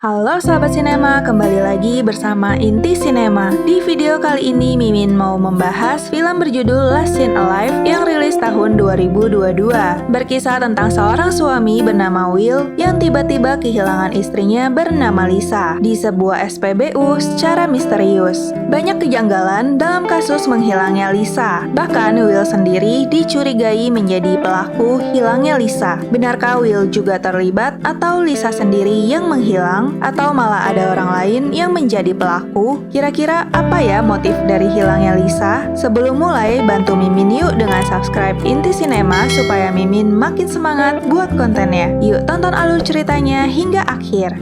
Halo sahabat sinema, kembali lagi bersama Inti Sinema. Di video kali ini Mimin mau membahas film berjudul Last Seen Alive yang rilis tahun 2022. Berkisah tentang seorang suami bernama Will yang tiba-tiba kehilangan istrinya bernama Lisa di sebuah SPBU secara misterius. Banyak kejanggalan dalam kasus menghilangnya Lisa. Bahkan Will sendiri dicurigai menjadi pelaku hilangnya Lisa. Benarkah Will juga terlibat atau Lisa sendiri yang menghilang? Atau malah ada orang lain yang menjadi pelaku? Kira-kira apa ya motif dari hilangnya Lisa? Sebelum mulai, bantu Mimin yuk dengan subscribe Inti Sinema supaya Mimin makin semangat buat kontennya. Yuk tonton alur ceritanya hingga akhir.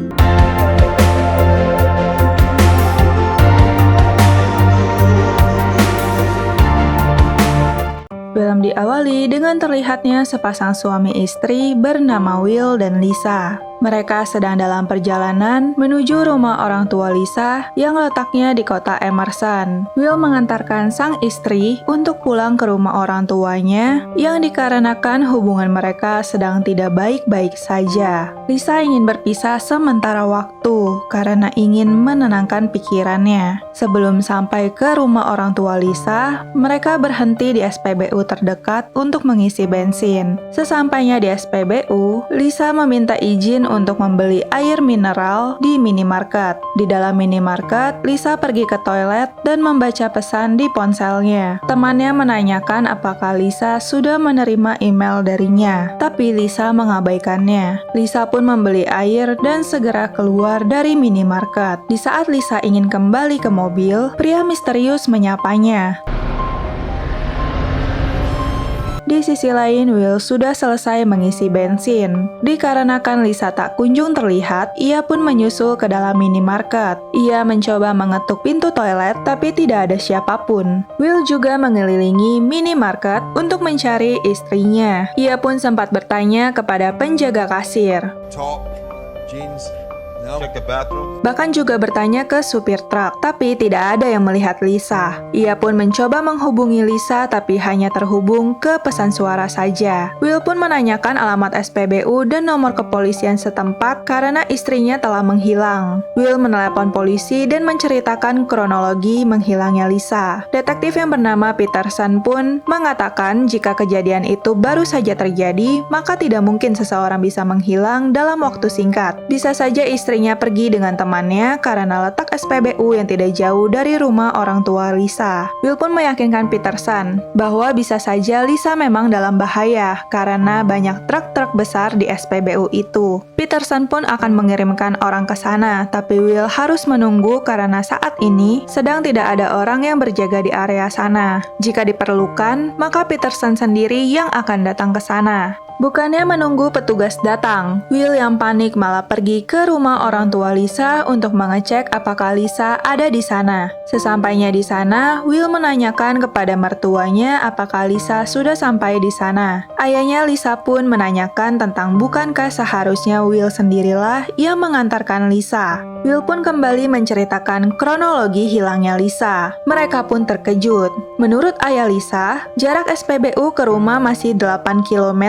Film diawali dengan terlihatnya sepasang suami istri bernama Will dan Lisa. Mereka sedang dalam perjalanan menuju rumah orang tua Lisa yang letaknya di kota Emerson. Will mengantarkan sang istri untuk pulang ke rumah orang tuanya yang dikarenakan hubungan mereka sedang tidak baik-baik saja. Lisa ingin berpisah sementara waktu karena ingin menenangkan pikirannya. Sebelum sampai ke rumah orang tua Lisa, mereka berhenti di SPBU terdekat untuk mengisi bensin. Sesampainya di SPBU, Lisa meminta izin untuk membeli air mineral di minimarket. Di dalam minimarket, Lisa pergi ke toilet dan membaca pesan di ponselnya. Temannya menanyakan apakah Lisa sudah menerima email darinya, tapi Lisa mengabaikannya. Lisa pun membeli air dan segera keluar dari minimarket. Di saat Lisa ingin kembali ke mobil, pria misterius menyapanya. Di sisi lain, Will sudah selesai mengisi bensin. Dikarenakan Lisa tak kunjung terlihat, ia pun menyusul ke dalam minimarket. Ia mencoba mengetuk pintu toilet, tapi tidak ada siapapun. Will juga mengelilingi minimarket untuk mencari istrinya. Ia pun sempat bertanya kepada penjaga kasir. Top, jeans, no. Check the bathroom. Bahkan juga bertanya ke supir truk, tapi tidak ada yang melihat Lisa. Ia pun mencoba menghubungi Lisa, tapi hanya terhubung ke pesan suara saja. Will pun menanyakan alamat SPBU dan nomor kepolisian setempat karena istrinya telah menghilang. Will menelepon polisi dan menceritakan kronologi menghilangnya Lisa. Detektif yang bernama Peterson pun mengatakan jika kejadian itu baru saja terjadi, maka tidak mungkin seseorang bisa menghilang dalam waktu singkat. Bisa saja istrinya pergi dengan temannya karena letak SPBU yang tidak jauh dari rumah orang tua Lisa. Will pun meyakinkan Peterson bahwa bisa saja Lisa memang dalam bahaya karena banyak truk-truk besar di SPBU itu. Peterson pun akan mengirimkan orang ke sana, tapi Will harus menunggu karena saat ini sedang tidak ada orang yang berjaga di area sana. Jika diperlukan, maka Peterson sendiri yang akan datang ke sana. Bukannya menunggu petugas datang, Will yang panik malah pergi ke rumah orang tua Lisa untuk mengecek apakah Lisa ada di sana. Sesampainya di sana, Will menanyakan kepada mertuanya apakah Lisa sudah sampai di sana. Ayahnya Lisa pun menanyakan tentang bukankah seharusnya Will sendirilah yang mengantarkan Lisa. Will pun kembali menceritakan kronologi hilangnya Lisa. Mereka pun terkejut. Menurut ayah Lisa, jarak SPBU ke rumah masih 8 km,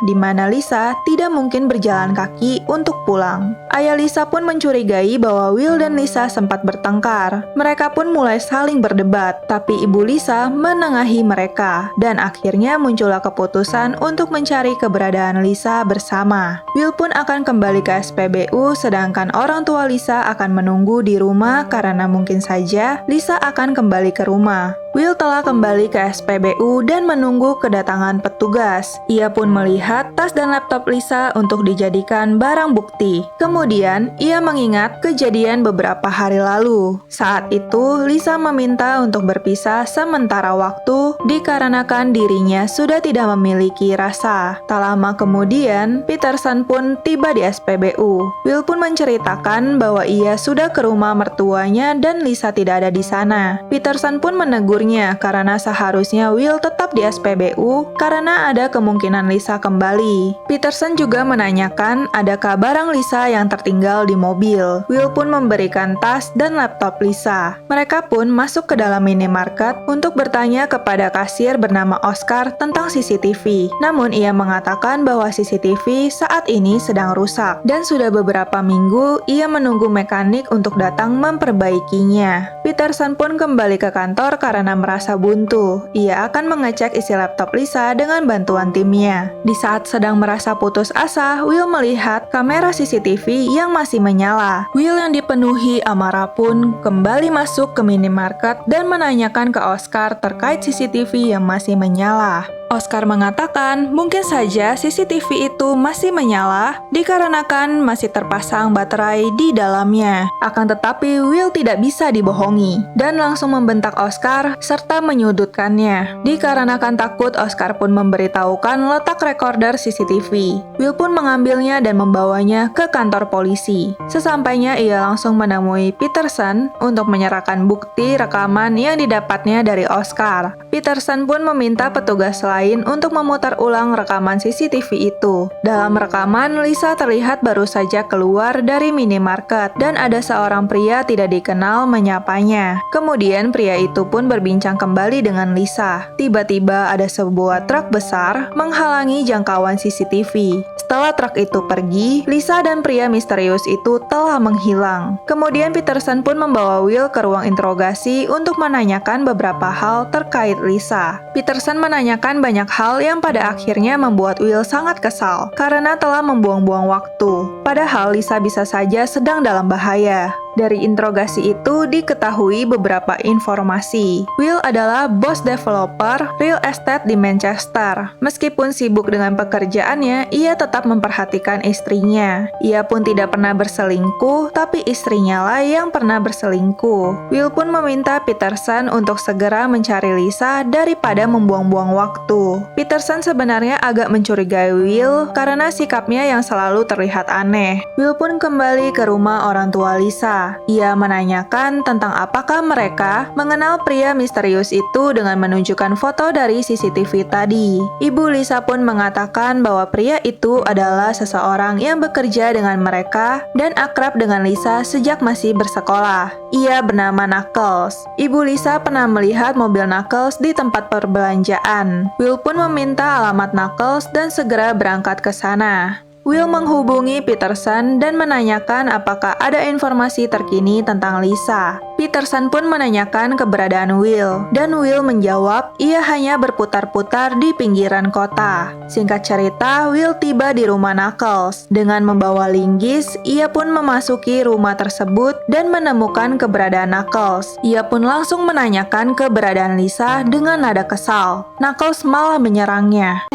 di mana Lisa tidak mungkin berjalan kaki untuk pulang. Ayah Lisa pun mencurigai bahwa Will dan Lisa sempat bertengkar. Mereka pun mulai saling berdebat, tapi ibu Lisa menengahi mereka. Dan akhirnya muncullah keputusan untuk mencari keberadaan Lisa bersama. Will pun akan kembali ke SPBU, sedangkan orang tua Lisa akan menunggu di rumah karena mungkin saja Lisa akan kembali ke rumah. Will telah kembali ke SPBU dan menunggu kedatangan petugas. Ia pun melihat tas dan laptop Lisa untuk dijadikan barang bukti. Kemudian, ia mengingat kejadian beberapa hari lalu. Saat itu, Lisa meminta untuk berpisah sementara waktu dikarenakan dirinya sudah tidak memiliki rasa. Tak lama kemudian, Peterson pun tiba di SPBU. Will pun menceritakan bahwa ia sudah ke rumah mertuanya dan Lisa tidak ada di sana. Peterson pun menegur menegurnya karena seharusnya Will tetap di SPBU karena ada kemungkinan Lisa kembali. Peterson juga menanyakan adakah barang Lisa yang tertinggal di mobil. Will pun memberikan tas dan laptop Lisa. Mereka pun masuk ke dalam minimarket untuk bertanya kepada kasir bernama Oscar tentang CCTV. Namun ia mengatakan bahwa CCTV saat ini sedang rusak dan sudah beberapa minggu ia menunggu mekanik untuk datang memperbaikinya. Peterson pun kembali ke kantor karena merasa buntu. Ia akan mengecek isi laptop Lisa dengan bantuan timnya. Di saat sedang merasa putus asa, Will melihat kamera CCTV yang masih menyala. Will yang dipenuhi amarah pun kembali masuk ke minimarket dan menanyakan ke Oscar terkait CCTV yang masih menyala. Oscar mengatakan mungkin saja CCTV itu masih menyala dikarenakan masih terpasang baterai di dalamnya. Akan tetapi Will tidak bisa dibohongi dan langsung membentak Oscar serta menyudutkannya. Dikarenakan takut, Oscar pun memberitahukan letak recorder CCTV. Will pun mengambilnya dan membawanya ke kantor polisi. Sesampainya ia langsung menemui Peterson untuk menyerahkan bukti rekaman yang didapatnya dari Oscar. Peterson pun meminta petugas lain untuk memutar ulang rekaman CCTV itu. Dalam rekaman, Lisa terlihat baru saja keluar dari minimarket dan ada seorang pria tidak dikenal menyapanya. Kemudian pria itu pun berbincang kembali dengan Lisa. Tiba-tiba ada sebuah truk besar menghalangi jangkauan CCTV. Setelah truk itu pergi, Lisa dan pria misterius itu telah menghilang. Kemudian Peterson pun membawa Will ke ruang interogasi untuk menanyakan beberapa hal terkait Lisa. Peterson menanyakan banyak hal yang pada akhirnya membuat Will sangat kesal karena telah membuang-buang waktu. Padahal Lisa bisa saja sedang dalam bahaya. Dari interogasi itu diketahui beberapa informasi. Will adalah bos developer real estate di Manchester. Meskipun sibuk dengan pekerjaannya, ia tetap memperhatikan istrinya. Ia pun tidak pernah berselingkuh, tapi istrinya lah yang pernah berselingkuh. Will pun meminta Peterson untuk segera mencari Lisa daripada membuang-buang waktu. Peterson sebenarnya agak mencurigai Will karena sikapnya yang selalu terlihat aneh. Will pun kembali ke rumah orang tua Lisa. Ia menanyakan tentang apakah mereka mengenal pria misterius itu dengan menunjukkan foto dari CCTV tadi. Ibu Lisa pun mengatakan bahwa pria itu adalah seseorang yang bekerja dengan mereka dan akrab dengan Lisa sejak masih bersekolah. Ia bernama Knuckles. Ibu Lisa pernah melihat mobil Knuckles di tempat perbelanjaan. Will pun meminta alamat Knuckles dan segera berangkat ke sana. Will menghubungi Peterson dan menanyakan apakah ada informasi terkini tentang Lisa. Peterson pun menanyakan keberadaan Will, dan Will menjawab ia hanya berputar-putar di pinggiran kota. Singkat cerita, Will tiba di rumah Knuckles. Dengan membawa linggis, ia pun memasuki rumah tersebut dan menemukan keberadaan Knuckles. Ia pun langsung menanyakan keberadaan Lisa dengan nada kesal. Knuckles malah menyerangnya.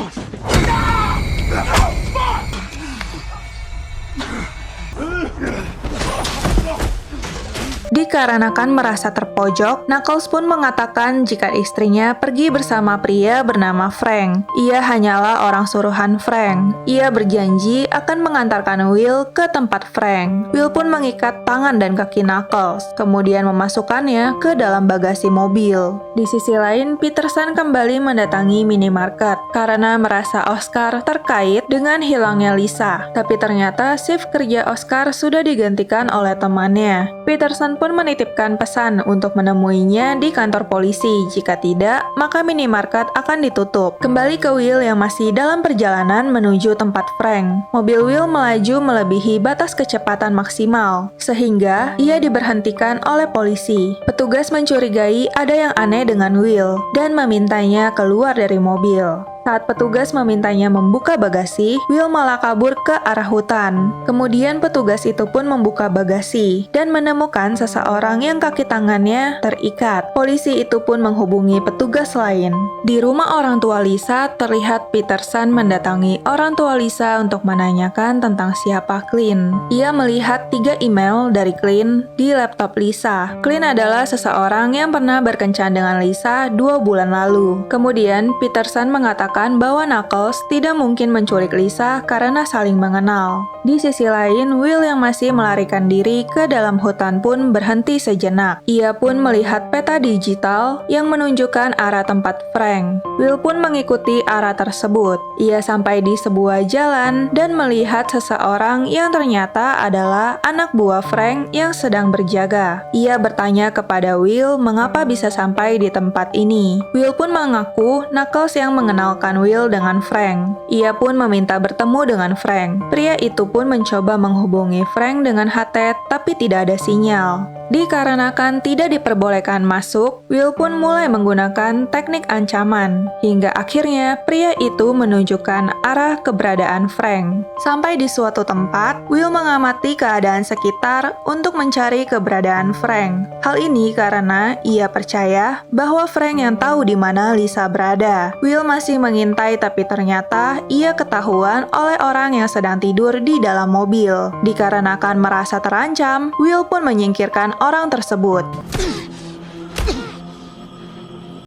Dikarenakan merasa terpojok, Knuckles pun mengatakan jika istrinya pergi bersama pria bernama Frank. Ia hanyalah orang suruhan Frank. Ia berjanji akan mengantarkan Will ke tempat Frank. Will pun mengikat tangan dan kaki Knuckles, kemudian memasukkannya ke dalam bagasi mobil. Di sisi lain, Peterson kembali mendatangi minimarket karena merasa Oscar terkait dengan hilangnya Lisa. Tapi ternyata shift kerja Oscar sudah digantikan oleh temannya. Peterson pun menitipkan pesan untuk menemuinya di kantor polisi. Jika tidak, maka minimarket akan ditutup. Kembali ke Will yang masih dalam perjalanan menuju tempat Frank. Mobil Will melaju melebihi batas kecepatan maksimal, sehingga ia diberhentikan oleh polisi. Petugas mencurigai ada yang aneh dengan Will dan memintanya keluar dari mobil. Saat petugas memintanya membuka bagasi, Will malah kabur ke arah hutan. Kemudian petugas itu pun membuka bagasi dan menemukan seseorang yang kaki tangannya terikat. Polisi itu pun menghubungi petugas lain. Di rumah orang tua Lisa, terlihat Peterson mendatangi orang tua Lisa untuk menanyakan tentang siapa Clint. Ia melihat 3 email dari Clint di laptop Lisa. Clint adalah seseorang yang pernah berkencan dengan Lisa 2 bulan lalu. Kemudian Peterson mengatakan mengatakan bahwa Knuckles tidak mungkin menculik Lisa karena saling mengenal. Di sisi lain, Will yang masih melarikan diri ke dalam hutan pun berhenti sejenak. Ia pun melihat peta digital yang menunjukkan arah tempat Frank. Will pun mengikuti arah tersebut. Ia sampai di sebuah jalan dan melihat seseorang yang ternyata adalah anak buah Frank yang sedang berjaga. Ia bertanya kepada Will mengapa bisa sampai di tempat ini. Will pun mengaku Knuckles yang mengenalkan Will dengan Frank. Ia pun meminta bertemu dengan Frank. Pria itu pun mencoba menghubungi Frank dengan HT tapi tidak ada sinyal. Dikarenakan tidak diperbolehkan masuk, Will pun mulai menggunakan teknik ancaman. Hingga akhirnya pria itu menunjukkan arah keberadaan Frank. Sampai di suatu tempat, Will mengamati keadaan sekitar untuk mencari keberadaan Frank. Hal ini karena ia percaya bahwa Frank yang tahu di mana Lisa berada. Will masih mengintai tapi ternyata ia ketahuan oleh orang yang sedang tidur di dalam mobil. Dikarenakan merasa terancam, Will pun menyingkirkan orang tersebut.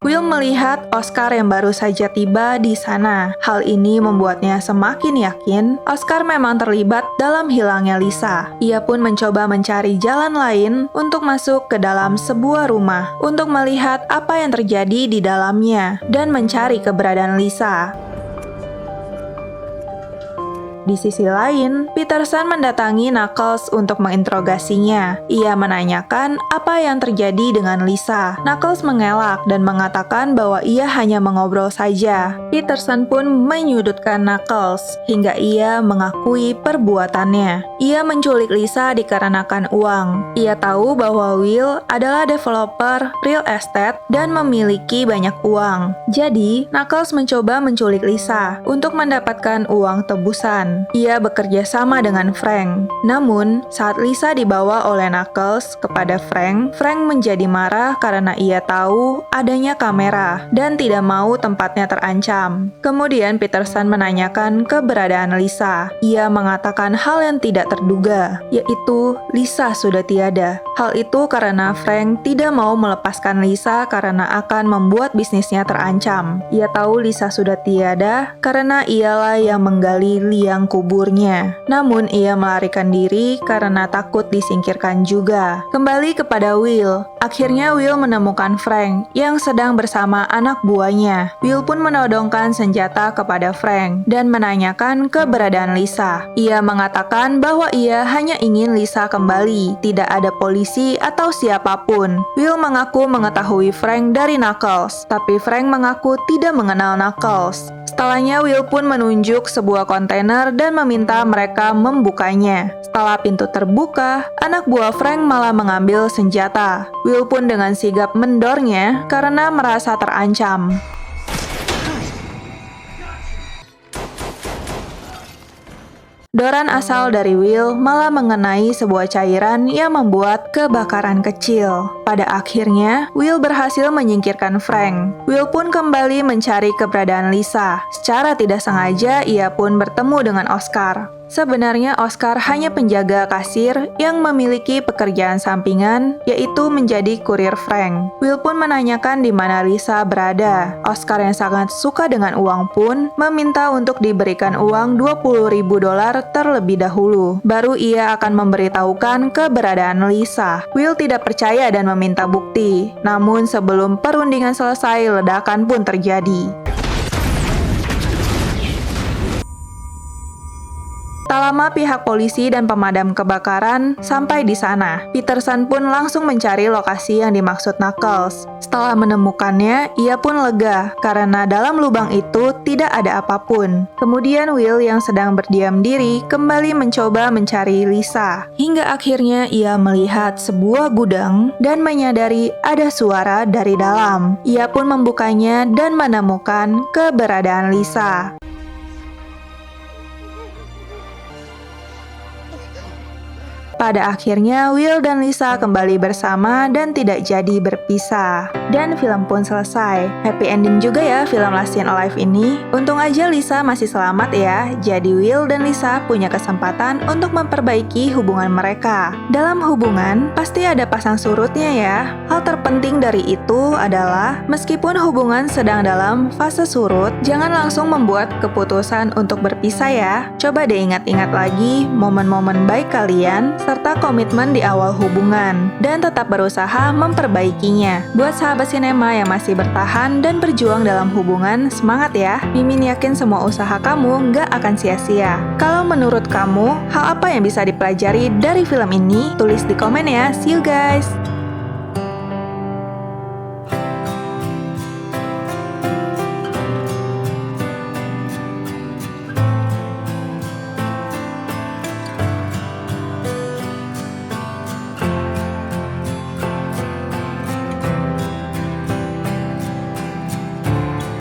Will melihat Oscar yang baru saja tiba di sana. Hal ini membuatnya semakin yakin Oscar memang terlibat dalam hilangnya Lisa. Ia pun mencoba mencari jalan lain untuk masuk ke dalam sebuah rumah untuk melihat apa yang terjadi di dalamnya dan mencari keberadaan Lisa. Di sisi lain, Peterson mendatangi Knuckles untuk menginterogasinya. Ia menanyakan apa yang terjadi dengan Lisa. Knuckles mengelak dan mengatakan bahwa ia hanya mengobrol saja. Peterson pun menyudutkan Knuckles hingga ia mengakui perbuatannya. Ia menculik Lisa dikarenakan uang. Ia tahu bahwa Will adalah developer real estate dan memiliki banyak uang. Jadi, Knuckles mencoba menculik Lisa untuk mendapatkan uang tebusan. Ia bekerja sama dengan Frank. Namun, saat Lisa dibawa oleh Knuckles kepada Frank, Frank menjadi marah karena ia tahu adanya kamera dan tidak mau tempatnya terancam. Kemudian Peterson menanyakan keberadaan Lisa. Ia mengatakan hal yang tidak terduga, yaitu Lisa sudah tiada. Hal itu karena Frank tidak mau melepaskan Lisa karena akan membuat bisnisnya terancam. Ia tahu Lisa sudah tiada karena ialah yang menggali liang kuburnya. Namun ia melarikan diri karena takut disingkirkan juga. Kembali kepada Will. Akhirnya Will menemukan Frank yang sedang bersama anak buahnya. Will pun menodongkan senjata kepada Frank dan menanyakan keberadaan Lisa. Ia mengatakan bahwa ia hanya ingin Lisa kembali, tidak ada polisi atau siapapun. Will mengaku mengetahui Frank dari Knuckles, tapi Frank mengaku tidak mengenal Knuckles. Setelahnya, Will pun menunjuk sebuah kontainer dan meminta mereka membukanya. Setelah pintu terbuka, anak buah Frank malah mengambil senjata. Will pun dengan sigap mendornya karena merasa terancam. Doran asal dari Will malah mengenai sebuah cairan yang membuat kebakaran kecil. Pada akhirnya, Will berhasil menyingkirkan Frank. Will pun kembali mencari keberadaan Lisa. Secara tidak sengaja, ia pun bertemu dengan Oscar. Sebenarnya Oscar hanya penjaga kasir yang memiliki pekerjaan sampingan, yaitu menjadi kurir Frank. Will pun menanyakan di mana Lisa berada. Oscar yang sangat suka dengan uang pun meminta untuk diberikan uang $20.000 terlebih dahulu. Baru ia akan memberitahukan keberadaan Lisa. Will tidak percaya dan meminta bukti. Namun sebelum perundingan selesai, ledakan pun terjadi. Tak lama pihak polisi dan pemadam kebakaran sampai di sana. Peterson pun langsung mencari lokasi yang dimaksud Knuckles. Setelah menemukannya, ia pun lega karena dalam lubang itu tidak ada apapun. Kemudian Will yang sedang berdiam diri kembali mencoba mencari Lisa. Hingga akhirnya ia melihat sebuah gudang dan menyadari ada suara dari dalam. Ia pun membukanya dan menemukan keberadaan Lisa. Pada akhirnya, Will dan Lisa kembali bersama dan tidak jadi berpisah. Dan film pun selesai. Happy ending juga ya film Last Scene Alive ini. Untung aja Lisa masih selamat ya. Jadi Will dan Lisa punya kesempatan untuk memperbaiki hubungan mereka. Dalam hubungan, pasti ada pasang surutnya ya. Hal terpenting dari itu adalah, meskipun hubungan sedang dalam fase surut, jangan langsung membuat keputusan untuk berpisah ya. Coba deh ingat-ingat lagi momen-momen baik kalian, serta komitmen di awal hubungan, dan tetap berusaha memperbaikinya. Buat sahabat sinema yang masih bertahan dan berjuang dalam hubungan, semangat ya. Mimin yakin semua usaha kamu nggak akan sia-sia. Kalau menurut kamu, hal apa yang bisa dipelajari dari film ini? Tulis di komen ya. See you guys!